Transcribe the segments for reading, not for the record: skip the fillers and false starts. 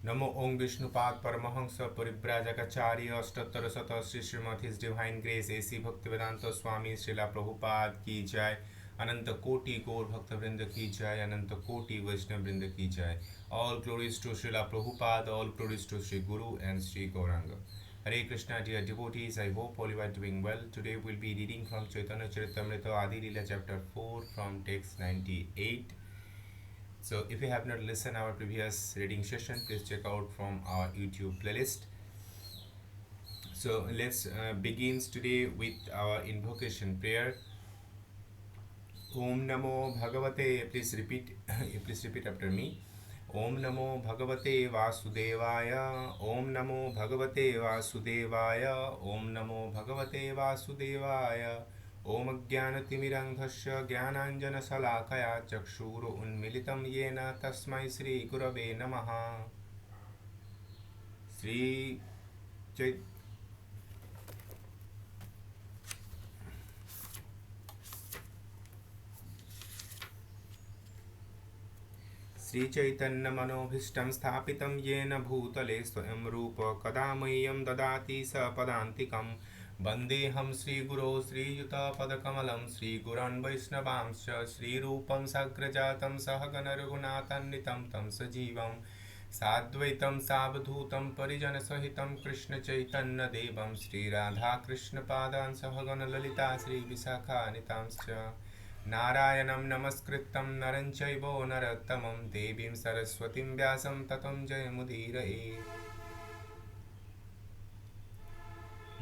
Namo Om Vishnupad Paramahansa Paribrajakacarya Ashtatara Sata Shri Srimad His Divine Grace A.C. Bhaktivedanta Swami Srila Prabhupada की जय अनंत कोटि गौर भक्त वृंद की जय अनंत कोटि वैष्णव वृंद की जय All glories to Srila Prabhupada, all glories to Sri Guru and Sri Gauranga. Hare Krishna, dear devotees, I hope all you are doing well. Today we'll be reading from Chaitanya Charitamrita Adi Leela chapter 4 from text 98. So if you have not listened our previous reading session, please check out from our YouTube playlist. So let's begins today with our invocation prayer. Om Namo Bhagavate. Please repeat after me. Om Namo Bhagavate Vasudevaya. Om Namo Bhagavate Vasudevaya. Om Namo Bhagavate Vasudevaya. ॐ अज्ञानतिमिरन्धस्य ज्ञानाञ्जनशलाकया चक्षुरुन्मीलितं येन तस्मै श्रीगुरवे नमः. श्रीचैतन्यमनोभीष्टं स्थापितं येन भूतले स्वयं रूप कदा मह्यं ददाति स पदान्तिकम्. वन्देऽहं श्रीगुरो श्रीयुतपदकमलं श्रीगुरोन् वैष्णवांश्च श्रीरूपं साग्रजातं सहगणरघुनाथान्वितं तं सजीवं साद्वैतं सावधूतं परिजनसहितं कृष्णचैतन्यदेवं श्रीराधाकृष्णपादान् सहगणललिता श्रीविशाखान्वितांश्च नारायणं नमस्कृतं नरं चैव नरोत्तमं देवीं सरस्वतीं व्यासं ततो जयमुदीरये.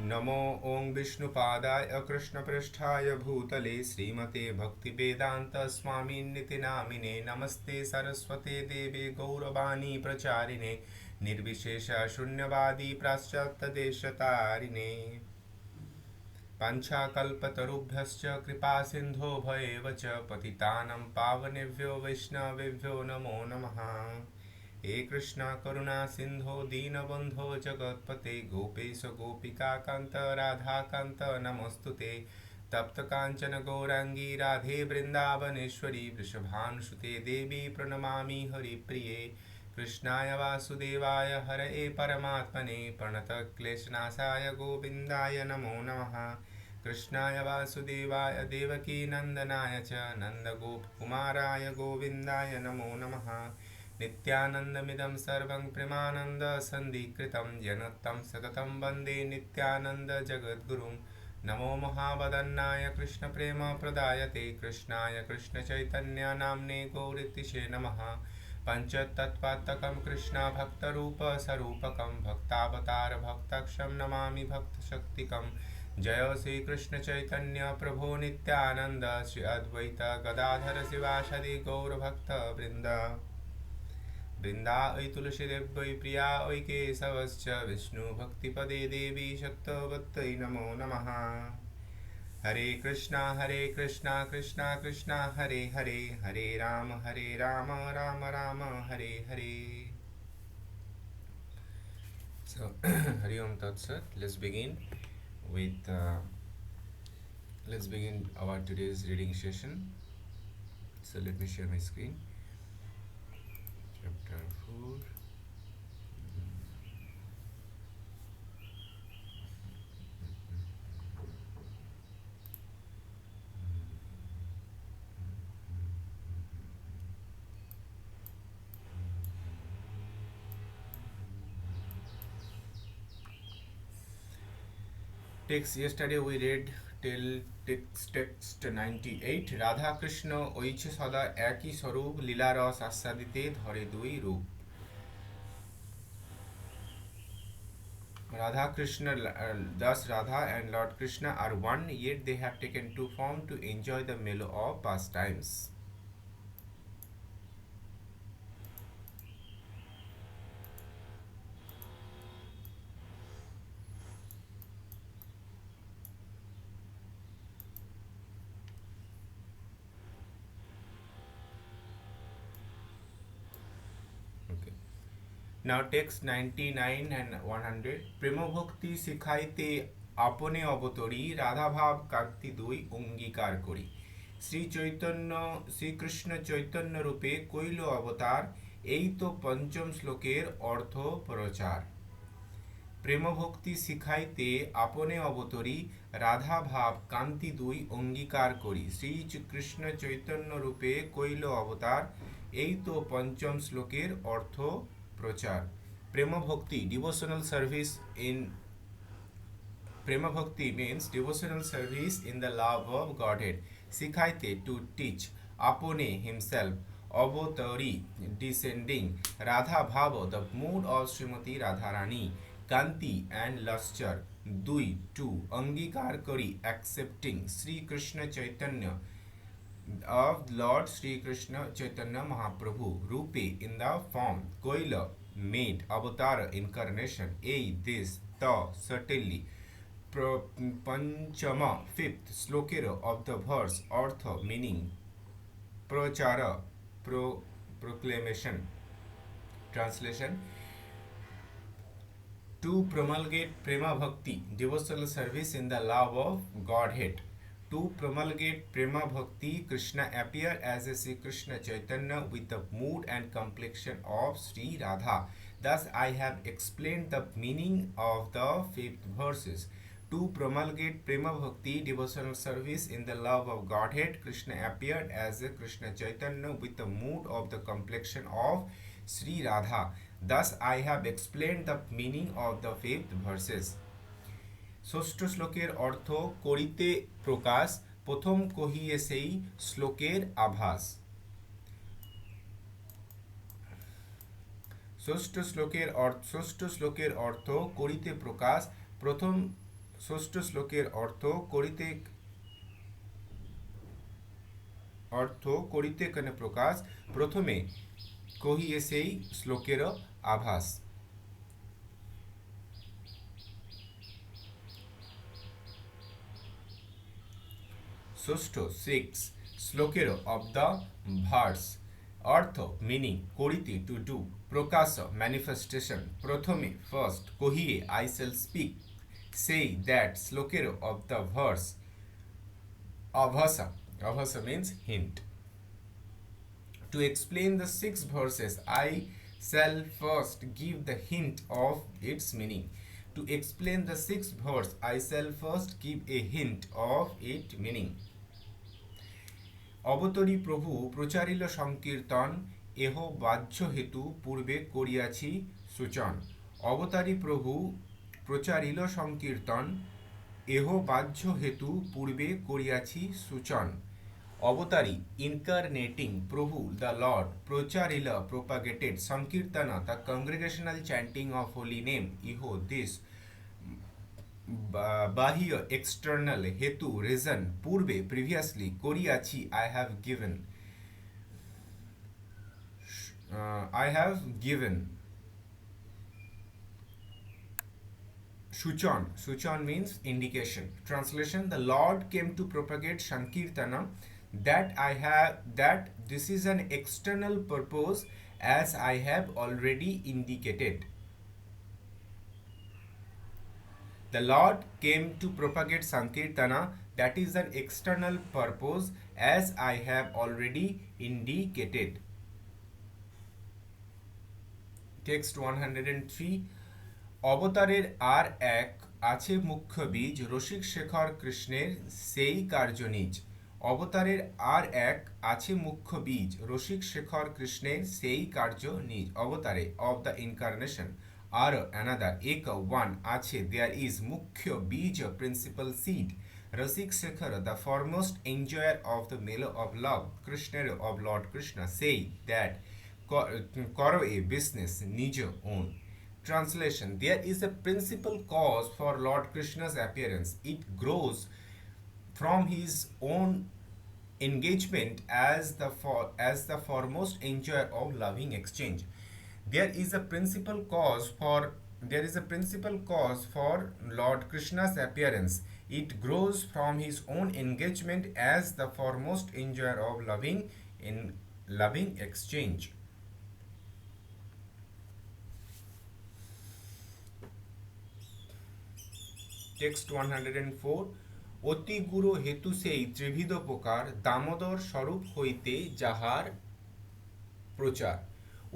नमो ओं विष्णुपादाय कृष्णपृष्ठाय भूतले श्रीमते भक्तिवेदांत स्वामिन्निति नामिने नमस्ते सरस्वते देवे गौरवाणी प्रचारिणे निर्विशेष शून्यवादी पाश्चात्यदेशतारिणे पंचाकल्पतरुभ्यश्च कृपा सिंधो भयेव च पतितानं पावनेभ्यो वैष्णवेभ्यो नमो नमः. हे कृष्णा करुणा सिंधो दीनबंधो जगत्पते गोपेश गोपिकाकांत राधाकांत नमोस्तुते. तप्त कांचन गौरांगी राधे वृंदावनेश्वरी वृषभानुसुते देवी प्रणमामि हरिप्रिये. कृष्णाय वासुदेवाय हरये परमात्मने प्रणतक्लेशनाशाय गोविन्दाय नमो नमः. कृष्णाय वासुदेवाय देवकी नंदनाय च नन्दगोपकुमाराय गोविन्दाय नमो नमः. नित्यानन्दमिदं सर्वं प्रेमानन्दसन्धिकृतं यनतं सततं वन्दे नित्यानन्दजगद्गुरुं. नमो महावदन्नाय कृष्णप्रेमप्रदायते कृष्णाय कृष्णचैतन्यनाम्ने गौरीतिशे नमः. पञ्चतत्त्वात्मकं कृष्णभक्तरूपस्वरूपकं भक्तावतार भक्ताक्षं नमामि भक्तशक्तिकं. जय श्रीकृष्णचैतन्य प्रभो नित्यानन्द श्री अद्वैत गदाधर शिवासादि गौरभक्तवृन्द. वृंदा ऐ तुलसीदेव वै प्रिया ऐ केशवश्च विष्णुभक्तिपदे देवी शक्तवत्यै नमो नमः. हरे Krishna Krishna Krishna Hare Hare Hare Ram Ram Ram Hare Hare. So Hari Om Tat Sat. Let's begin our today's reading session. So let me share my screen. Chapter 4. Text yesterday we read till text 98. Radha Krishna ঐছে সদা একই স্বরূপ লীলারস আস্বাদিতে ধরে দুই রূপ. Radha Krishna, thus Radha and Lord Krishna are one, yet they have taken two forms to enjoy the mellow of pastimes. Now text 99 and 100. প্রেম ভক্তি শিখাইতে আপনে অবতরী রাধা ভাব কান্তি দুই অঙ্গীকার করি. শ্রী চৈতন্য শ্রীকৃষ্ণ চৈতন্য রূপে কৈল অবতার এই তো পঞ্চম শ্লোকের অর্থ প্রচার। প্রেম ভক্তি শিখাইতে আপনে অবতরী, রাধা ভাব কান্তি দুই অঙ্গীকার করি, শ্রী কৃষ্ণ চৈতন্য রূপে কৈল অবতার, এই তো পঞ্চম শ্লোকের অর্থ প্রচার। প্রেম ভক্তি devotional service in Prema Bhakti means devotional service in the love of Godhead. Sikhaite to teach, apone himself, avatari descending, Radha Bhava the mood of Srimati Radharani, Kanti and lustre, Dui to Angikar Kari accepting Sri Krishna Chaitanya of Lord Sri Krishna Chaitanya Mahaprabhu, Rupe in the form, Koila made, Avatar incarnation, A this, Ta certainly. Panchama fifth slokera of the verse artha meaning prachara proclamation. Translation: to promulgate prema bhakti devotional service in the love of Godhead. To promulgate prema bhakti, Krishna appeared as a Sri Krishna Chaitanya with the mood and complexion of Sri Radha. Thus I have explained the meaning of the fifth verses. To promulgate prema bhakti devotional service in the love of Godhead, Krishna appeared as a Krishna Chaitanya with the mood of the complexion of Sri Radha. Thus I have explained the meaning of the fifth verses. ষষ্ঠ শ্লোকের অর্থ করিতে প্রকাশ, প্রথম কহিয়ে সেই শ্লোকের আভাস। ষষ্ঠ শ্লোকের অর্থ করিতে প্রকাশ, প্রথম ষষ্ঠ শ্লোকের অর্থ করিতে প্রকাশ, প্রথমে কহিয়ে সেই শ্লোকের আভাস। ষষ্ঠ সিক্স শ্লোকের অব দ্য ভার্স অর্থ মিনিং করিতে টু ডু, প্রকাশ ম্যানিফেস্টেশন, প্রথমে ফার্স্ট কহিয়ে I shall speak, say that slokero of the verse avhasa means hint. To explain the 6 verses I shall first give the hint of its meaning. To explain the 6th verse I shall first give a hint of its meaning. অবতরী প্রভু প্রচারিল সংকীর্তন, এহ বাহ্য হেতু পূর্বে করিয়াছি সূচন। অবতারী প্রভু প্রচারিল সংকীর্তন, এহ বাহ্য হেতু পূর্বে করিয়াছি সূচন। অবতারী ইনকারনেটিং প্রভু দ্য লর্ড, প্রচারিল প্রোপাগেটেড, সংকীর্তন the congregational chanting of holy name, ইহ দিস বাহ্য এক্সটার্নাল হেতু রিজন, পূর্বে প্রিভিয়াসলি করিয়াছি I have given. Suchan means indication. Translation: the Lord came to propagate Sankirtana, that this is an external purpose as I have already indicated. The Lord came to propagate Sankirtana, that is an external purpose as I have already indicated. Text 103. অবতারের আর এক আছে মুখ্য বীজ, রসিক শেখর কৃষ্ণের সেই কার্য নিজ। অবতারের আর এক আছে মুখ্য বীজ, রসিক শেখর কৃষ্ণের সেই কার্য নিজ। অবতারে অফ দ্য ইনকারনেশন আর অ্যানাদার এক ওয়ান আছে, দেয়ার ইজ মুখ্য বীজ প্রিন্সিপাল সিড, রসিক শেখর the foremost enjoyer of the mellow of love, কৃষ্ণের অফ লর্ড কৃষ্ণ সেই দ্যাট করো এ বিজনেস নিজ own. Translation: there is a principal cause for Lord Krishna's appearance. It grows from his own engagement as the foremost enjoyer of loving exchange. There is a principal cause for Lord Krishna's appearance. It grows from his own engagement as the foremost enjoyer of loving exchange. Text 104. অতি গুরু হেতু সেই ত্রিবিধ প্রকার, দামোদর স্বরূপ হইতে যাহার প্রচার।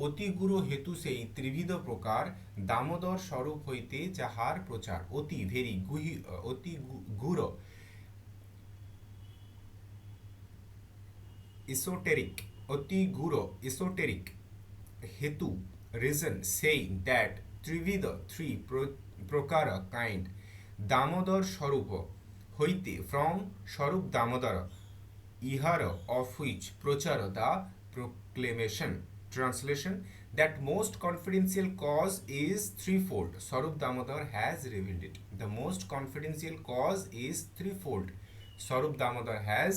অতি গুরু হেতু সেই ত্রিবিধ প্রকার দামোদর স্বরূপ হইতে যাহার প্রচার। অতি ভেরি অতি গুড় esoteric, অতি গুড় esoteric হেতু reason saying that ত্রিবিধ three প্রকার kind দামোদর স্বরূপ হইতে from স্বরূপ দামোদর ইহার of which প্রচার the proclamation. Translation: that most confidential cause is threefold. Swarup Damodar has revealed it. The most confidential cause is threefold. Swarup Damodar has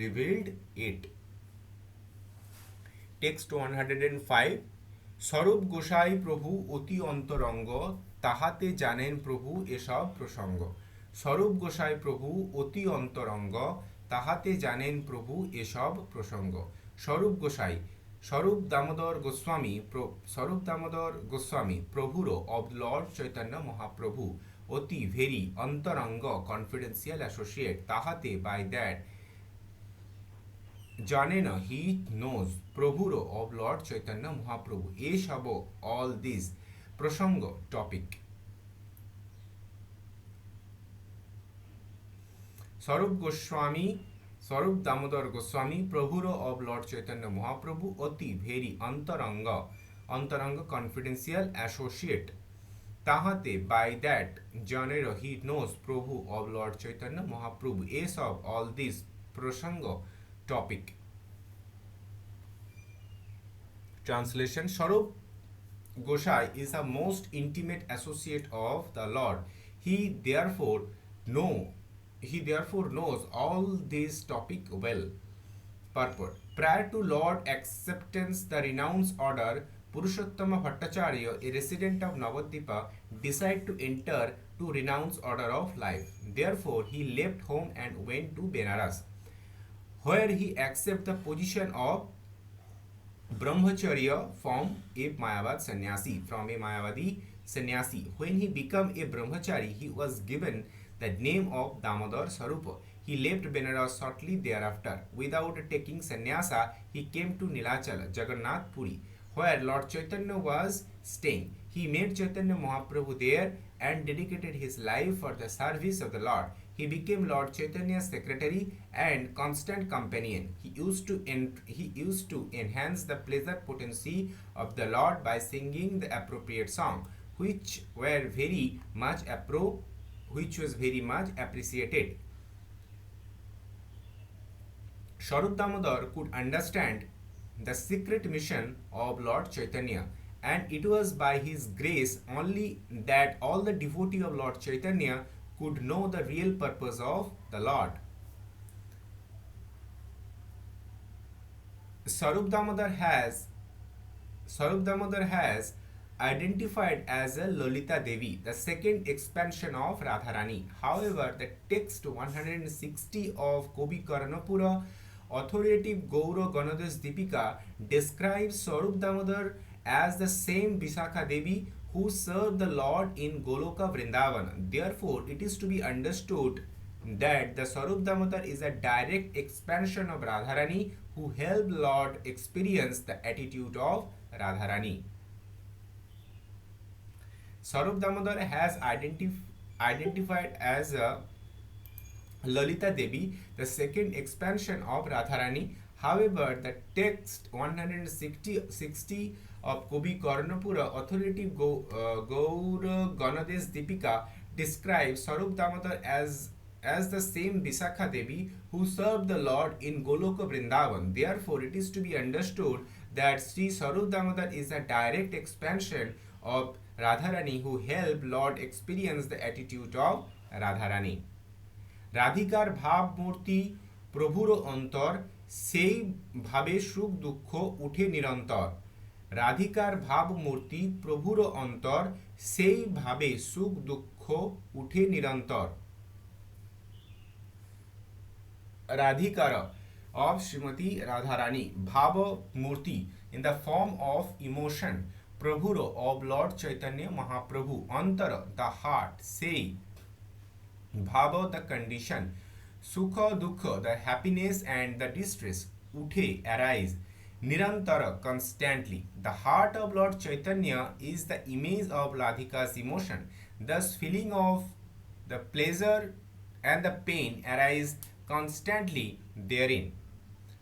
revealed it. Text 105. স্বরূপ গোসাই প্রভু অতি অন্তরঙ্গ তাহাতে জানেন প্রভু এসব প্রসঙ্গ। স্বরূপ গোসাই প্রভু অতি অন্তরঙ্গ তাহাতে জানেন প্রভু এসব প্রসঙ্গ। স্বরূপ গোসাই স্বরূপ দামোদর গোস্বামী প্রভুর অব লর্ড চৈতন্য মহাপ্রভু অতি ভেরি অন্তরঙ্গ কনফিডেন্সিয়াল অ্যাসোসিয়েট তাহাতে বাই দ্যাট জানে না হি নোজ প্রভুর অব লর্ড চৈতন্য মহাপ্রভু এসব অল দিস প্রসঙ্গ টপিক। স্বরূপ দামোদর গোস্বামী প্রভুর অব লর্ড চৈতন্য মহাপ্রভু অতি ভেরি অন্তরঙ্গ কনফিডেন্সিয়াল অ্যাসোসিয়েট তাহাতে বাই দ্যাট জানের হি নোজ প্রভু অব লর্ড চৈতন্য মহাপ্রভু এসব অল দিস প্রসঙ্গ topic. Translation: Swarup Gosai is a most intimate associate of the Lord. He therefore knows all this topic well. Purport: prior to Lord acceptance, the renounced order Purushottama Bhattacharya, a resident of Navadvipa, decided to enter to renounce order of life. Therefore, he left home and went to Benaras, where he accepted the position of brahmacharya from a Mayavadi sannyasi. When he became a brahmachari, he was given the name of Damodar Sarupa. He left Benaras shortly thereafter. Without taking sannyasa, he came to Nilachal, Jagannath Puri, where Lord Chaitanya was staying. He met Chaitanya Mahaprabhu there and dedicated his life for the service of the Lord. He became Lord Chaitanya's secretary and constant companion. He used to enhance the pleasure potency of the Lord by singing the appropriate song, which was very much appreciated. Swarup Damodar could understand the secret mission of Lord Chaitanya, and it was by his grace only that all the devotees of Lord Chaitanya could know the real purpose of the Lord. Swarup Damodar has identified as a Lolita Devi, the second expansion of Radharani. However, the text 160 of Kobi Karnapura authoritative Gaura Ganadas Deepika describes Swarup Damodar as the same Visakha Devi who served the Lord in Goloka Vrindavan. Therefore, it is to be understood that the Swarup Damodar is a direct expansion of Radharani who helped Lord experience the attitude of Radharani. Swarup Damodar has identified as a Lalita Devi, the second expansion of Radharani. However, the text 160 of Kobi Karnapura authoritative Gaura Ganades Deepika describes Swarup Damodar as the same Visakha Devi who served the Lord in Goloka Vrindavan. Therefore, it is to be understood that Sri Swarup Damodar is a direct expansion of Radharani who helped Lord experience the attitude of Radharani. রাধিকার ভাব মূর্তি প্রভুর অন্তর সেই ভাবে সুখ দুঃখ উঠে নিরন্তর। রাধিকার ভাব মূর্তি প্রভুর অন্তর সেই ভাবে সুখ দুঃখ উঠে নিরন্তর। রাধিকার of Srimati Radharani, Bhava Murti in the form of emotion, Prabhuro of Lord Chaitanya Mahaprabhu, Antara the heart, say, Bhava the condition, Sukha Dukha the happiness and the distress, Uthe arise, Nirantara, constantly. The heart of Lord Chaitanya is the image of Radhika's emotion. Thus, feeling of the pleasure and the pain arise constantly therein.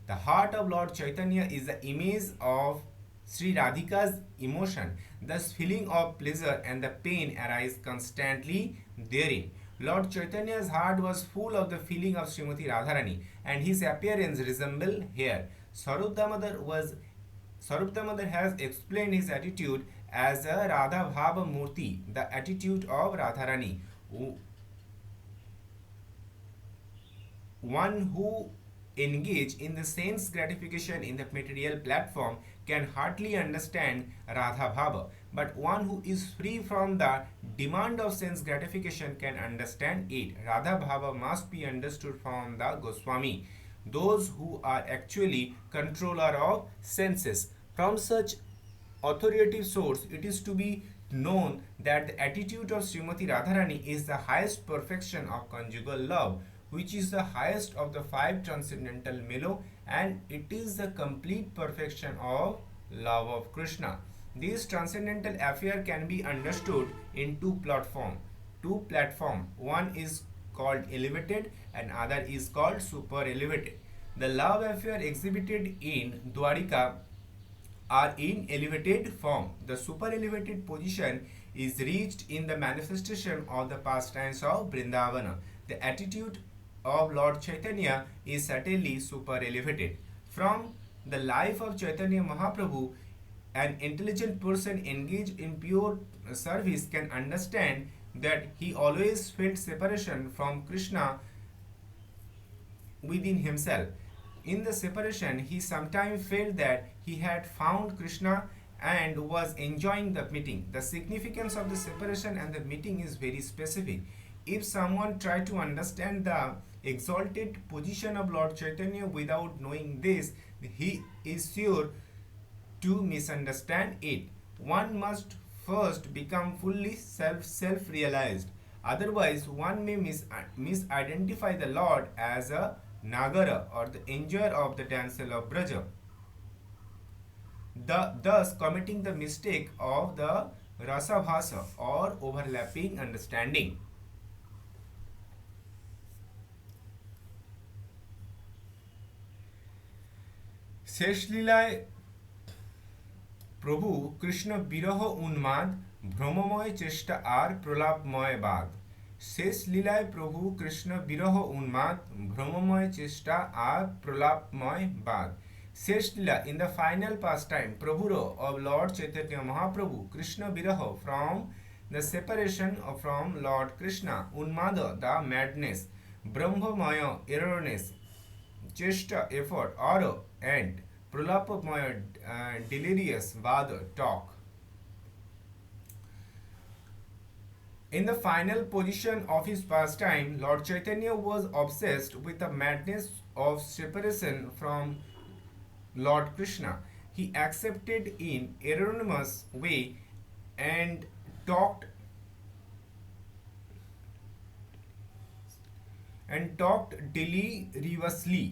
The heart of Lord Chaitanya is the image of Sri Radhika's emotion. Thus, feeling of pleasure and the pain arise constantly therein. Lord Chaitanya's heart was full of the feeling of Srimati Radharani, and his appearance resembled hair. Sarup Damodar has explained his attitude as a Radha Bhava Murti, the attitude of Radharani, one who engage in the sense gratification in the material platform can hardly understand Radha Bhava, but one who is free from the demand of sense gratification can understand it. Radha Bhava must be understood from the Goswami, those who are actually controller of senses. From such authoritative source, it is to be known that the attitude of Srimati Radharani is the highest perfection of conjugal love, which is the highest of the five transcendental melo, and it is the complete perfection of love of Krishna. This transcendental affair can be understood in two platforms. One is called elevated and other is called super elevated. The love affair exhibited in Dwarika are in elevated form. The super elevated position is reached in the manifestation of the pastimes of Vrindavana. The attitude of Lord Chaitanya is certainly super elevated. From the life of Chaitanya Mahaprabhu, an intelligent person engaged in pure service can understand that he always felt separation from Krishna within himself. In the separation, he sometimes felt that he had found Krishna and was enjoying the meeting. The significance of the separation and the meeting is very specific. If someone tried to understand the exalted position of Lord Chaitanya without knowing this, he is sure to misunderstand it. One must first become fully self realized. Otherwise, one may misidentify the Lord as a Nagara or the enjoyer of the damsel of Braja, thus committing the mistake of the Rasabhasa or overlapping understanding. শেষ লীলায় প্রভু কৃষ্ণ বিরহ উন্মাদ ভ্রমময় চেষ্টা আর প্রলাপময় বাদ। শেষ লীলায় প্রভু কৃষ্ণ বিরহ উন্মাদ ভ্রমময় চেষ্টা আর প্রলাপময় বাদ। শেষ লীলা, in the final pastime Prabhuro of Lord Chaitanya Mahaprabhu, Krishna Viraha, from the separation from Lord Krishna, Unmada, the madness, Brahmamaya, erroneous, Cheshta, effort, Aro, and Pralapamaya, delirious, Vada, talk. In the final position of his pastime, Lord Chaitanya was obsessed with the madness of separation from Lord Krishna. He accepted in erroneous way and talked deliriously.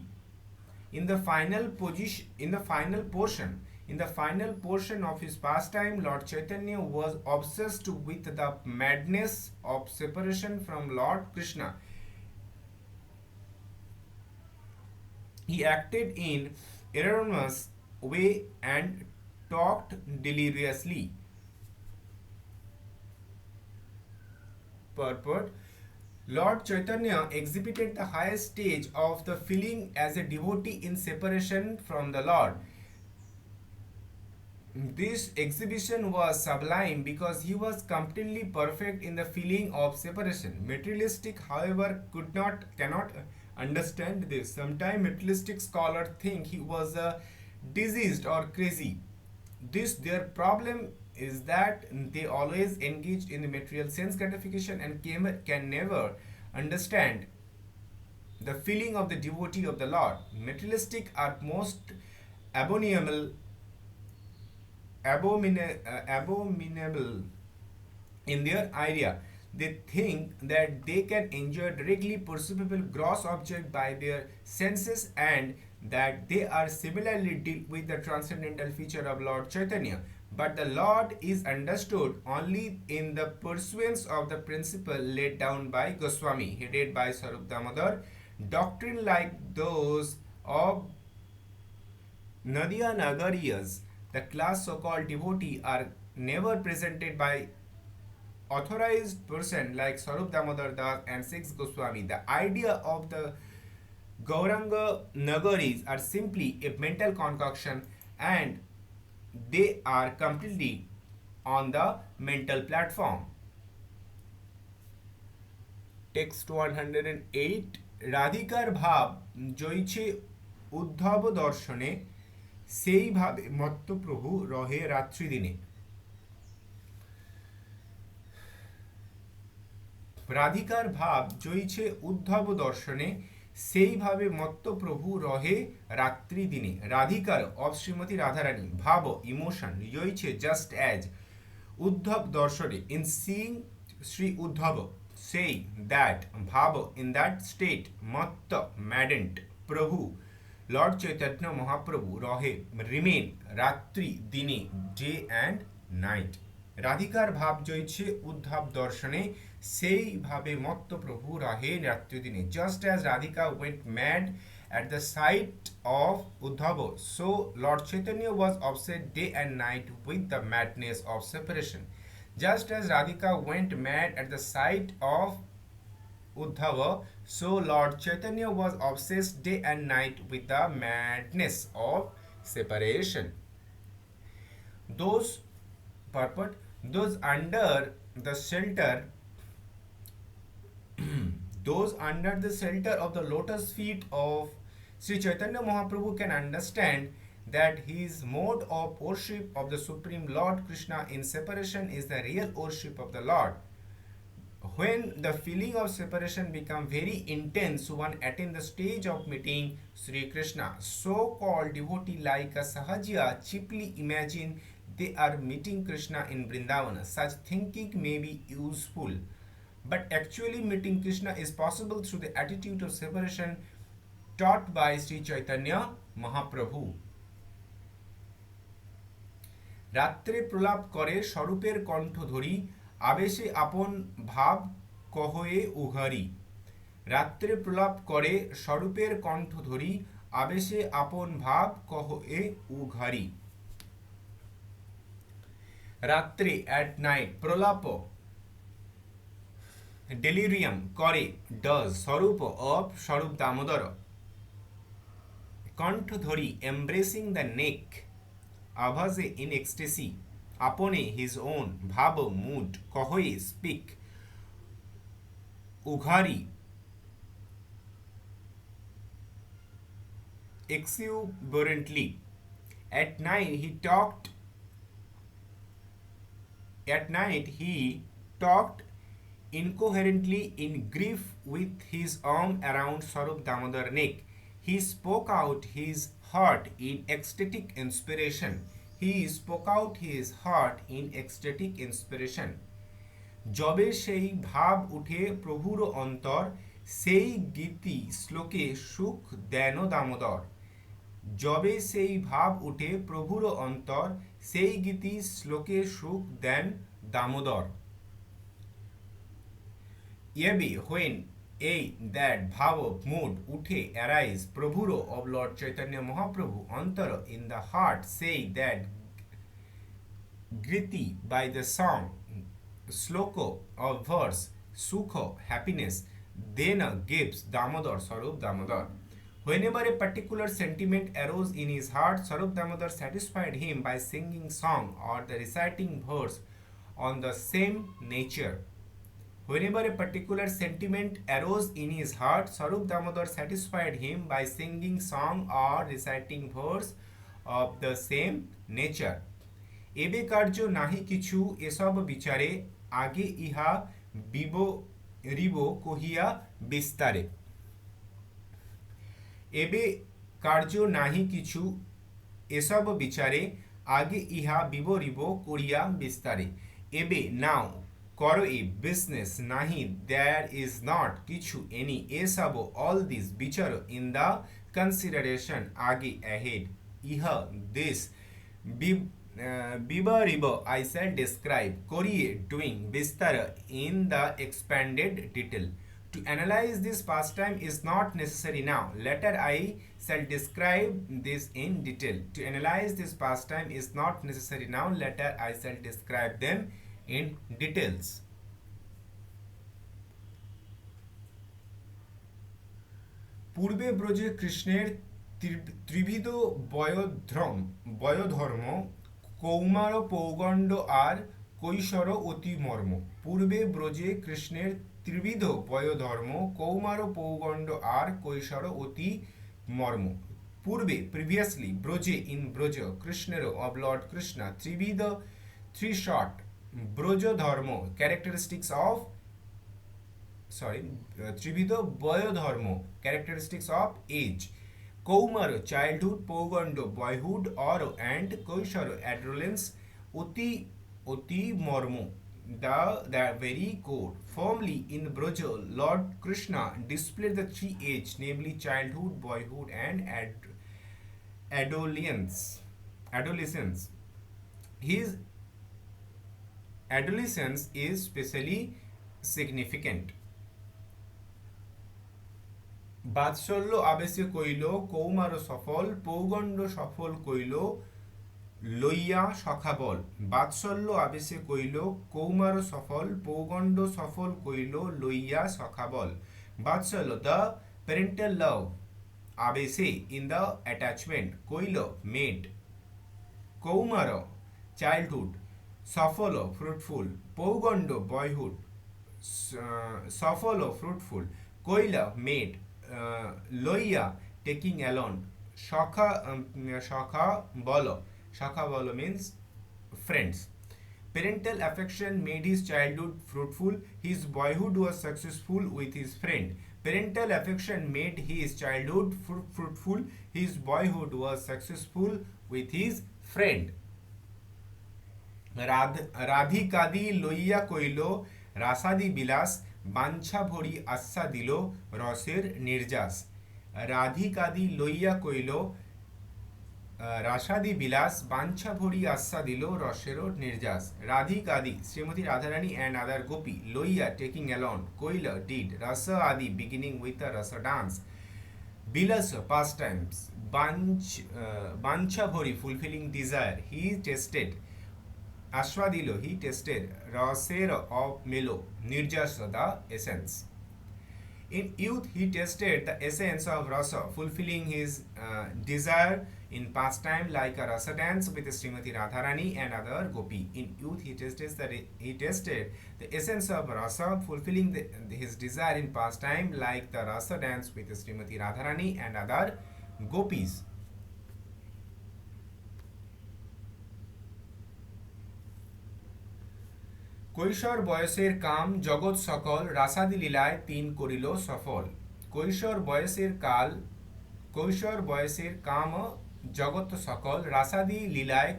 In the final position, in the final portion of his pastime, Lord Chaitanya was obsessed with the madness of separation from Lord Krishna. He acted in erroneous way and talked deliriously. Purport: Lord Chaitanya exhibited the highest stage of the feeling as a devotee in separation from the Lord. This exhibition was sublime because he was completely perfect in the feeling of separation. Materialistic, however, cannot understand this. Sometimes materialistic scholars think he was diseased or crazy. Their problem is that they always engaged in the material sense gratification and can never understand the feeling of the devotee of the Lord. Materialistic are most abominable in their idea. They think that they can enjoy directly perceivable gross object by their senses and that they are similarly deal with the transcendental feature of Lord Chaitanya, but the Lord is understood only in the pursuance of the principle laid down by Goswami, headed by Sarup Damodar. Doctrine like those of Nadia Nagariyas, the class so-called devotee, are never presented by authorized person like Sarup Damodar Das and Six Goswami. The idea of the Gauranga Nagaris are simply a mental concoction, and they are completely on the mental platform. Text 108. রাধিকার ভাব জয়ছে উদ্ধব দর্শনে সেইভাবে মত্তপ্রভু রহে রাত্রিদিনে। রাধিকার ভাব জয়ছে উদ্ধব দর্শনে সেইভাবে মত্তপ্রভু রহে রাত্রি দিনে। রাধিকার অফ শ্রীমতী রাধারানী ভাব ইমোশন জয়ছে জাস্ট অ্যাজ উদ্ধব দর্শনে in seeing Shri Uddhava saying that bhava in that state matta maddened prabhu Lord Chaitanya Mahaprabhu rahe remain ratri dine day and night. রাধিকার ভাব জয়ছে উদ্ধব দর্শনে সেইভাবে মত্ত প্রভু রাহে রাত্রি দিনে। Just as Radhika went mad at the sight of Uddhava, so Lord Chaitanya was obsessed day and night with the madness of separation. Just as Radhika went mad at the sight of Uddhava, so Lord Chaitanya was obsessed day and night with the madness of separation. Those purport, those under the shelter those under the shelter of the lotus feet of Sri Chaitanya Mahaprabhu can understand that his mode of worship of the Supreme Lord Krishna in separation is the real worship of the Lord. When the feeling of separation becomes very intense, one attains the stage of meeting Sri Krishna. So-called devotee like a Sahajiya cheaply imagine they are meeting Krishna in Vrindavana. Such thinking may be useful, but actually meeting Krishna is possible through the attitude of separation taught by Sri Chaitanya Mahaprabhu. রাত্রে প্রলাপ করে স্বরূপের কণ্ঠ ধরি আবেশে আপন ভাব কহয়ে উঘারি। রাত্রে প্রলাপ করে স্বরূপের কণ্ঠ ধরি আবেশে আপন ভাব কহয়ে উঘারি। রাত্রে at night প্রলাপ delirium করে does স্বরূপ of স্বরূপ দামোদর। কণ্ঠ ধরি embracing the neck আভাসে in ecstasy আপনে his own ভাব mood কহয়ে speak উঘারি exuberantly. At night he talked incoherently in grief with his arm around Sarup Damodar neck. He spoke out his heart in ecstatic inspiration. যবে সেই ভাব উঠে প্রভুর অন্তর সেই গীতি শ্লোকে সুখ দেন দামোদর। যবে সেই ভাব উঠে প্রভুর অন্তর সেই গীতি শ্লোকে সুখ দেন Damodar. Yabi, when that bhav of mood uthe arise prabhuro of Lord Chaitanya Mahaprabhu antara in the heart say that griti by the song sloko of verse sukho happiness dena gives Damodar Sarup Damodar. Whenever a particular sentiment arose in his heart, Sarup Damodar satisfied him by singing song or the reciting verse on the same nature. Whenever a particular sentiment arose in his heart, Sarup Damodar satisfied him by singing song or reciting verse of the same nature. এবে কার্য নাহি কিছু এসব বিচারে আগে ইহা বিবরিব কহিয়া বিস্তারে। এবে কার্য নাহি কিছু এসব বিচারে আগে ইহা বিবরিব করিয়া বিস্তারে। এবে নাও করো এ বিজনেস নাহি দেয়ার ইজ নট কিছু এনি এসব অল দিস বিচার in the consideration agi ahead. Iha this Bibaribo I shall describe Korea doing Vistara in the expanded detail. To analyze this pastime is not necessary now. Later I shall describe this in detail. To analyze this pastime is not necessary now. Later I shall describe them in details. পূর্বে ব্রজে কৃষ্ণের ত্রিবিধ বয়োধর্ম কৌমার পৌগণ্ড আর কৈশোর অতি মর্ম। পূর্বে ব্রজে কৃষ্ণের ত্রিবিধ বয়োধর্ম কৌমার পৌগণ্ড আর কৈশোর অতি মর্ম। পূর্বে previously ব্রজে in ব্রজ কৃষ্ণের of Lord Krishna ত্রিবিধ three short Braj ধর্ম characteristics of ত্রিবিধ বয়োধর্ম characteristics of age, কৌমার childhood, পৌগণ্ড boyhood or and কৈশোর adolescence, অতি মর্ম the very core. Firmly in Braja, Lord Krishna displayed the three age, namely childhood, boyhood and adolescence. His adolescence is specially significant. বাৎসল্য আবেশে কইল কৌমার সফল পৌগণ্ড সফল কইল লইয়া সখা বল। বাৎসল্য আবেশে কইল কৌমার সফল পৌগণ্ড সফল কইল লইয়া সখা বল। বাৎসল্য দ্য প্যারেন্টাল লাভ, আবেশে ইন দ্য অ্যাটাচমেন্ট, কইল মেড, কৌমার চাইল্ডহুড, সফল ফ্রুটফুল, পৌগণ্ড বয়হুড, সফল ফ্রুটফুল, কইল মেড, লইয়া টেকিং অ্যালন, সখা বল means friends. Parental affection made his childhood fruitful. His boyhood was successful with his friend. Parental affection made his childhood fruitful. His boyhood was successful with his friend. রাধিকাদি লইয়া কইল রাসাদি বিলাস, বাঞ্ছা ভরি আশ্বা দিল রসের নির্যাস। রাধিকাদি লইয়া কইল রাসাদি বিলাস, বাঞ্ছা ভরি আশ্বা দিল রসের নির্যাস। রাধিকাদি Shrimati Radharani and other gopi, লইয়া taking along, কইল did, rasa adi beginning with a rasa dance, bilas pastimes, বাঞ্ছা ভরি fulfilling desire, he tasted, ashwadilo he tasted, raser of melo, nirjasa the essence. In youth he tasted the essence of rasa, fulfilling his desire in pastime like a rasa dance with Srimati Radharani and other gopi. In youth he tasted the essence of rasa, fulfilling his desire in pastime like the rasa dance with Srimati Radharani and other gopis. কৈশোর বয়সের কাম জগৎ সকল, রাসাদি লীলায় তিন করিল সফল। কৈশোর বয়সের কাম জগৎ সকল, রাসাদি লীলায়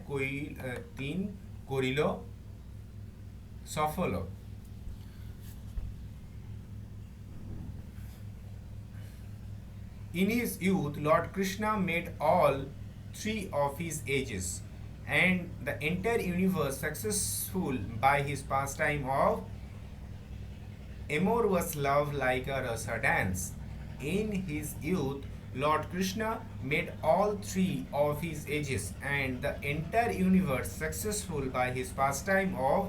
তিন করিল সফল। In his youth, Lord Krishna made all three of his ages and the entire universe successful by his pastime of amorous love like a rasa dance. In his youth, Lord Krishna made all three of his ages and the entire universe successful by his pastime of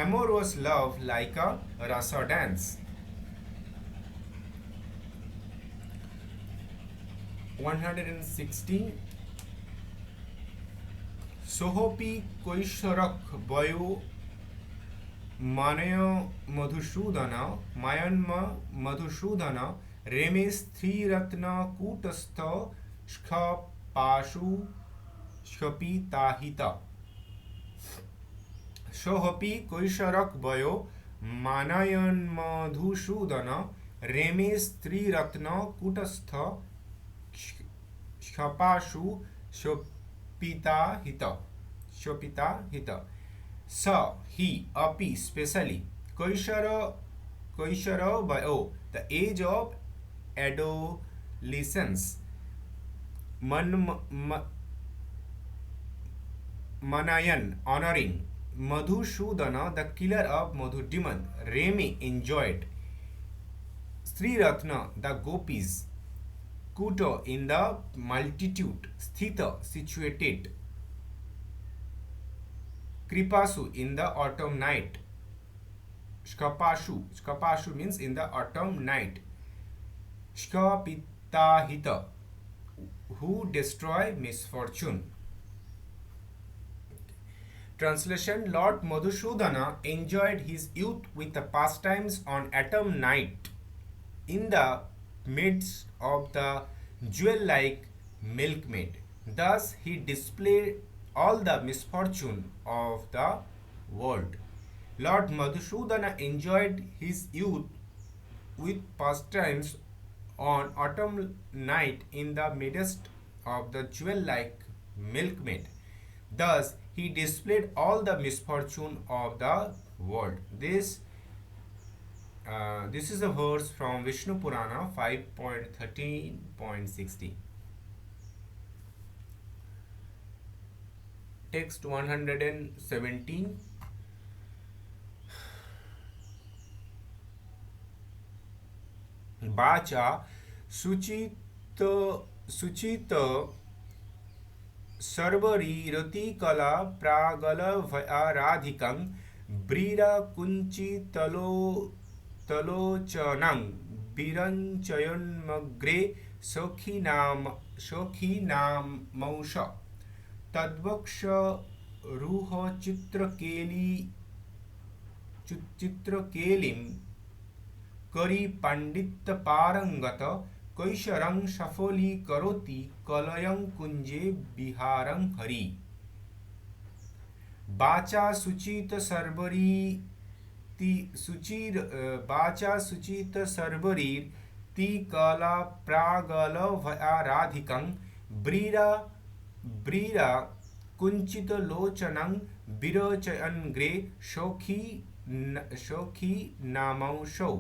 amorous love like a rasa dance. 160 সোহপি কৈশোরক বয়ো মায়ন্ম মধুসূদন রেমে স্ত্রীরত্ন কূটস্থ পাশু স্ফপিতাহিত। সোহপি কৈশোরক বয়ো মানয়ন্মধুসূদন রেমে স্ত্রীরত্ন কূটস্থ স্ফপাশু পিতাহিত। স হি অপি স্পেশালি কৈশোর বয়ো, the age of listens. Man, Manayan honoring Madhusudana, the killer of Madhu demon. Remi enjoyed. Sri Ratna, the gopis. Kuto in the multitude. Sthita situated. Kripasu in the autumn night. Skapashu means in the autumn night. Shkapitahita, who destroy misfortune. Translation: Lord Madhusudana enjoyed his youth with the pastimes on autumn night in the midst of the jewel-like milkmaid. Thus he displayed all the misfortune of the world. Lord Madhusudana enjoyed his youth with pastimes on autumn night in the midst of the jewel-like milkmaid. Thus he displayed all the misfortune of the world. This is a verse from Vishnu Purana 5.13.60. Text 117. Bacha Suchita सर्वरीरति कला प्रागल भयाराधिकं ब्रीरा कुंची तलोचनं विरंचयन्मग्रे सखीनामौष तद्वक्ष रूह चित्रकेलिं करी पंडित पारंगत कैशरं सफलीकरोति कलयं कुंजे विहारं हरि बाचा सुचित सर्वरीर ती कला प्रागल भयाराधिकं ब्रीरा कुंचित लोचनं विरचयन्ग्रे शोखी नामौषौ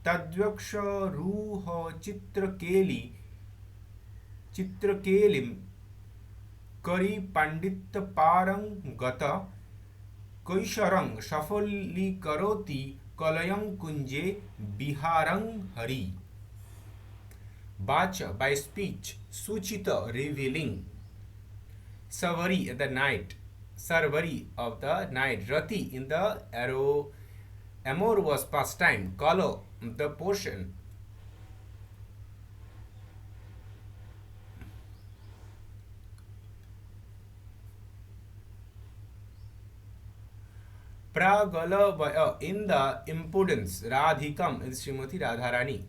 तद्वक्षरूह चित्रकेलिं करी पंडित पारंगत कैशरं सफलीकरोति कलयं कुंजे विहारं Hari. Bacha by speech, Suchita revealing, Savari at the night, Sarvari of the night, Rati in the amorous pastime, Kalo the portion, Pragalavaya in the impudence, Radhikam is Srimati Radharani.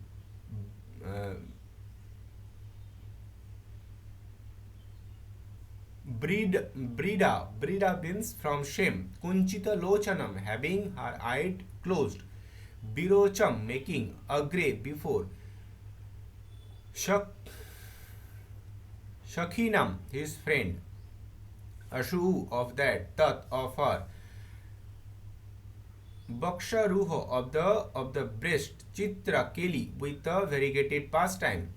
Brida means from shame. Kunchita lochanam, having her eye closed. Birocham, making agre before. Shakhinam, his friend. Ashu of that, Tat of her. Baksharuho of the breast. Chitra Keli with a variegated pastime.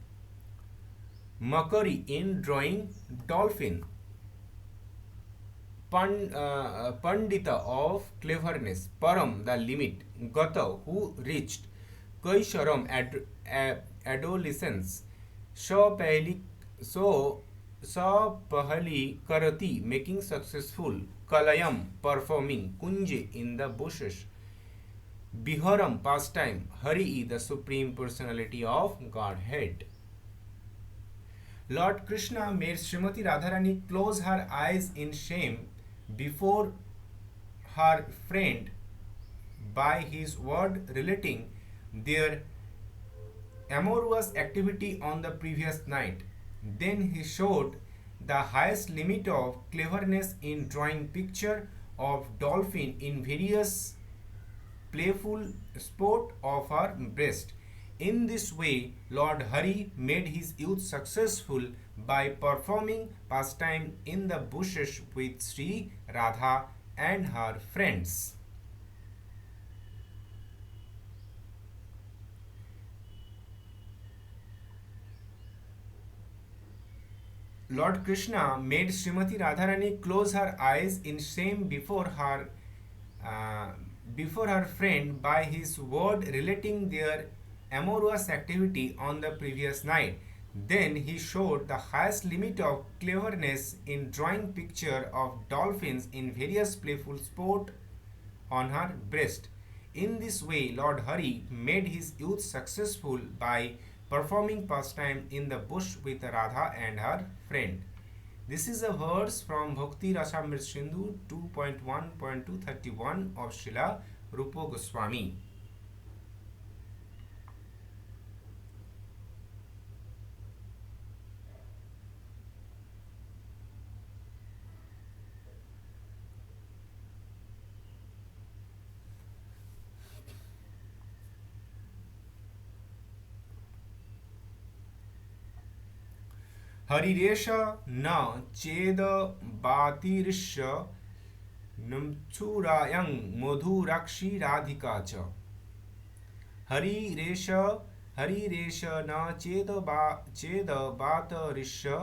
Makari in drawing dolphin. Pandita of cleverness, Param the limit, Gata who reached, Kaisharam adolescence, Sa Pahali Karati making successful, Kalayam performing, Kunje in the bushes, Biharam pastime, Hari the supreme personality of Godhead. Lord Krishna made Srimati Radharani close her eyes in shame before her friend by his word relating their amorous activity on the previous night. Then he showed the highest limit of cleverness in drawing picture of dolphin in various playful sport of her breast. In this way, Lord Hari made his youth successful by performing pastime in the bushes with Sri Radha and her friends. Lord Krishna made Srimati Radharani close her eyes in shame uh, before her friend by his word relating their amorous activity on the previous night. Then he showed the highest limit of cleverness in drawing picture of dolphins in various playful sport on her breast. In this way, Lord Hari made his youth successful by performing pastime in the bush with Radha and her friend. This is a verse from Bhakti Rasamrita Sindhu 2.1.231 of Srila Rupa Goswami. हरिरेश न चेद बातिरिष्य नमचुरायं मधुराक्षी राधिका च हरिरेश हरिरेश न चेद बातरिष्य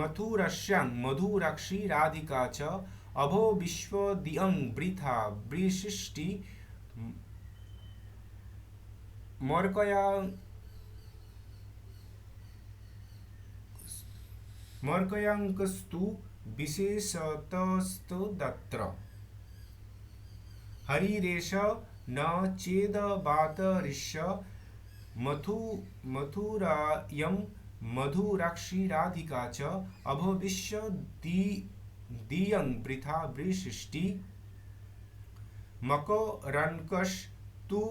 मथुरस्यां मधुराक्षी राधिका च अभो विश्वदियं वृथा वृशिष्टि मर्कया मर्कयांकस्तु विशेषतस्तदत्र हरिरेश न चेदबातरिष्य मथुरायं मधुराक्षी राधिका च अभविष्य दियं वृथा वृशिष्टि मकरन्कस्तु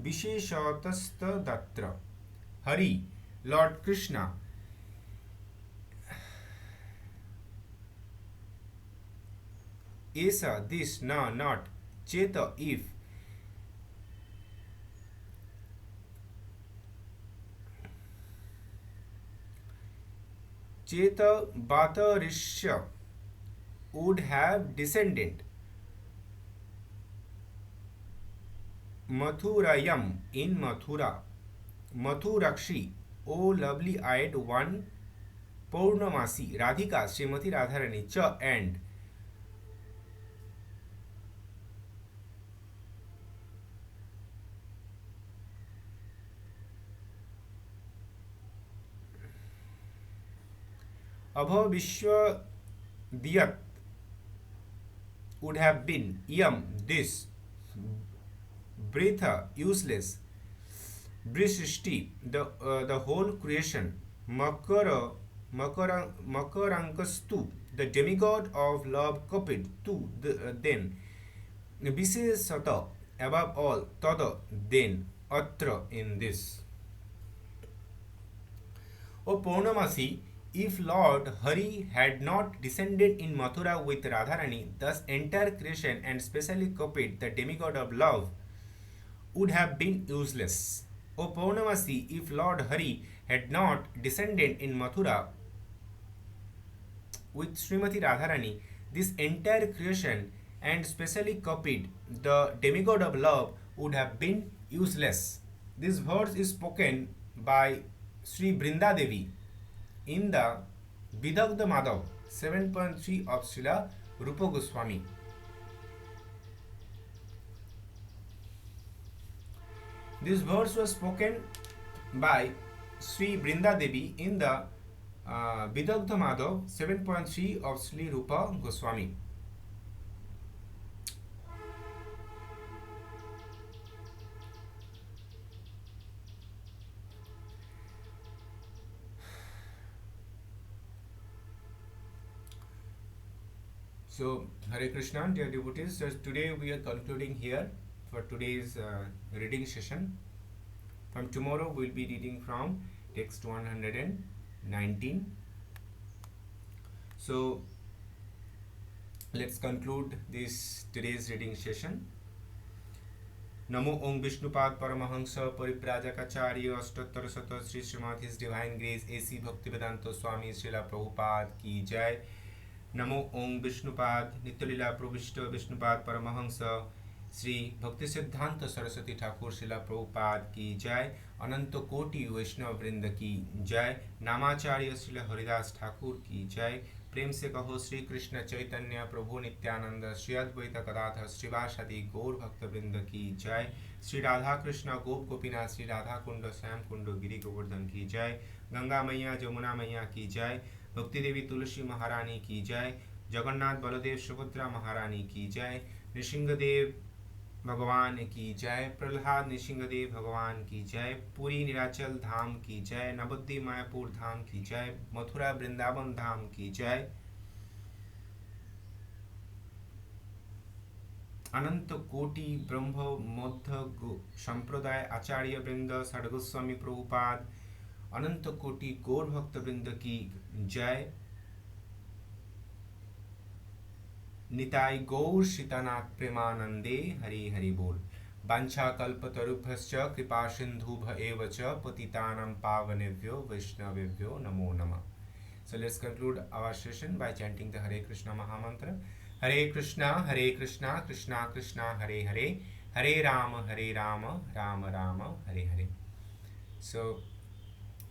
विशेषतस्तदत्र Hari Lord Krishna Esa this na not cheta if cheta batarishya would have descended Mathurayam in Mathura Mathurakshi O lovely eyed one Purnamasi Radhika Srimati Radharani Cha and Abha Vishwa Diyat would have been Yam this Bretha useless Brishishti the whole creation Makarankastu the demigod of love Kapit tu then Visesata above all Tada then Atra in this O Purnamasi if Lord Hari had not descended in Mathura with Radharani, thus entire creation and specially Kapit, the demigod of love, would have been useless. O Purnamasi, if Lord Hari had not descended in Mathura with Srimati Radharani, this entire creation and specially Kapit, the demigod of love, would have been useless. This verse is spoken by Sri Brinda Devi in the Vidagdha Madhav 7.3 of Srila Rupa Goswami. This verse was spoken by Sri Brinda Devi in the Vidagdha Madhav 7.3 of Sri Rupa Goswami. So, Hare Krishna, dear devotees, so today we are concluding here for today's reading session. From tomorrow we will be reading from text 119. So, let's conclude this today's reading session. Namo Om Vishnupad Paramahansa Parivrajakacarya Ashtattar Sata Sri Srimad His Divine Grace A.C. Bhaktivedanta Swami Srila Prabhupada Ki Jai. Namo Om Vishnupad Nityalila Pravishta Vishnupad Paramahansa Shri भक्ति सिद्धांत सरस्वती ठाकुर शिला प्रभुपाद की जय। अनंत कोटि वैष्णव वृंद की जय। नामाचार्य श्री हरिदास ठाकुर की जय। प्रेम से कहो श्री कृष्ण चैतन्य प्रभु नित्यानंद श्री अद्वैत गदाधर श्रीवासादि गौर भक्त वृंद की जय। श्री राधा कृष्ण गोप गोपीनाथ श्री राधा कुंड श्याम कुंड गिरी गोवर्धन की जय। गंगा मैया जमुना मैया की जय। भक्ति देवी तुलसी महारानी की जय। जगन्नाथ बलदेव सुभद्रा महारानी की जय। नृसिंहदेव भगवान की जय। प्रहलाद नृसिंहदेव भगवान की जय। पुरी नीलाचल धाम की जय। नवद्वीप मायापुर धाम की जय। मथुरा वृंदावन धाम की जय। अनंत कोटि ब्रह्म मध्य संप्रदाय आचार्य वृंद षडगोस्वामी प्रभुपाद अनंत कोटि गौर भक्त वृंद की जय। निताय गौर सीतानाथ प्रेमानंदे हरि हरि बोल। वांछा कल्पतरुभ्यश्च कृपा सिंधुभ एव च पतितानां पावनेभ्यो वैष्णवेभ्यो नमो नमः। So let's conclude our session by chanting the Hare Krishna Mahamantra. Hare Krishna, Krishna Krishna, Hare Hare, Hare Rama, Rama Rama, Hare Hare. So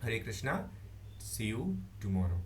Hare Krishna. See you tomorrow.